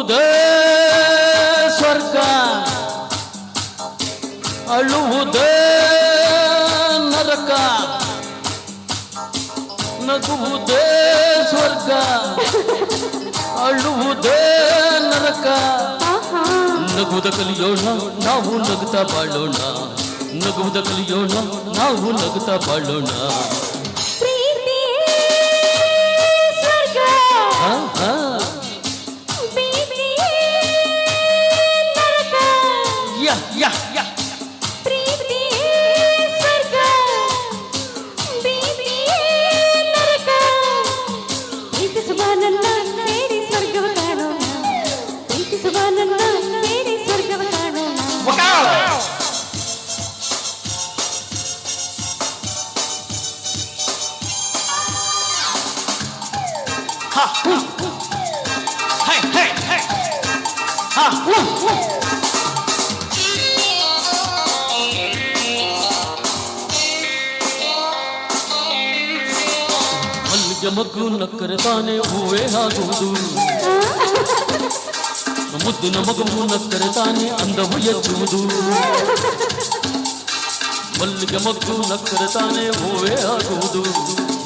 ನಗುವುದೇ ಸ್ವರ್ಗ ಅಳುವುದೇ ನರಕ ನಗುವುದೇ ಸ್ವರ್ಗ ಅಳುವುದೇ ನರಕ ನಗುವುದ ಕಲಿಯೋಣ ನಾವು ನಗುತ್ತಾ ಬಾಳೋಣ ನಗುವುದ ಕಲಿಯೋಣ ನಾವು ನಗುತ್ತಾ ಬಾಳೋಣ ಮಲ್ಲಿಗೆ ಮಗ್ಗು ನಕ್ಕರೆ ತಾನೇ ಹೂವೇ ಆಗುವುದು ಮುದ್ದಿನ ಮಗುವು ನಕ್ಕರೆ ತಾನೇ ಅಂದವು ಎಚ್ಚುವುದು ಮಲ್ಲಿಗೆ ಮಗ್ಗು ನಕ್ಕರೆ ತಾನೇ ಹೂವೇ ಆಗುವುದು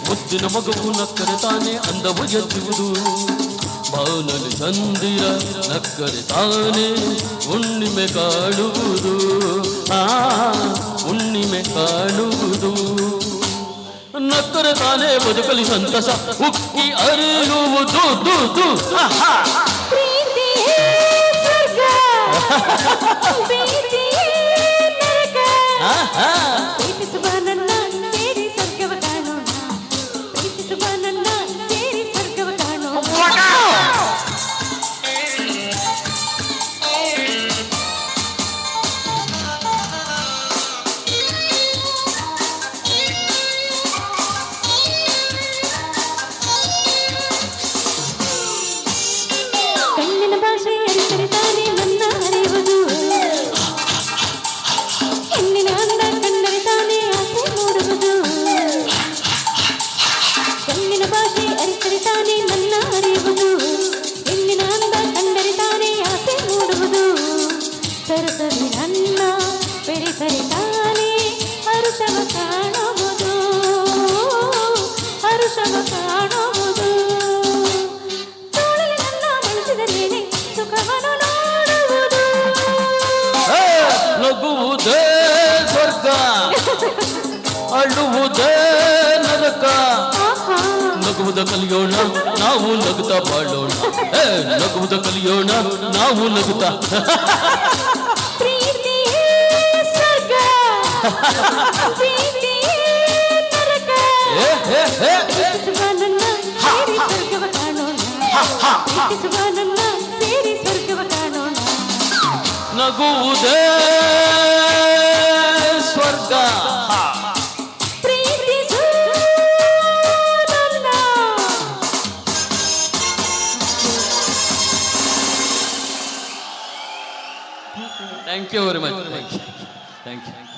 ಮುದ್ದಿನ ಮಗುವು ನಕ್ಕರೆ ತಾನೇ ಅಂದವು ಎಚ್ಚುವುದು ಬಾನಲಿ ಚಂದಿರ ನಕ್ಕರೆ ತಾನೇ ಹುಣ್ಣಿಮೆ ಕಾಣುವುದು ಹುಣ್ಣಿಮೆ ಕಾಣುವುದು ನಕ್ಕರೆ ತಾನೇ ಬದುಕಲಿ ಸಂತಸ ಉಕ್ಕಿ ಅರಿಯುವುದು ನಗುವುದೇ ಸ್ವರ್ಗ ಅಳುವುದೇ ನರಕ ನಗುವುದ ಕಲಿಯೋಣ ನಾವು ನಗುತ್ತಾ ಬಾಳೋಣ ನಗುವುದ ಕಲಿಯೋಣ ನಾವು ನಗುತ್ತಾ ನಗುವುದೇ ಸ್ವರ್ಗ thank you very much thank you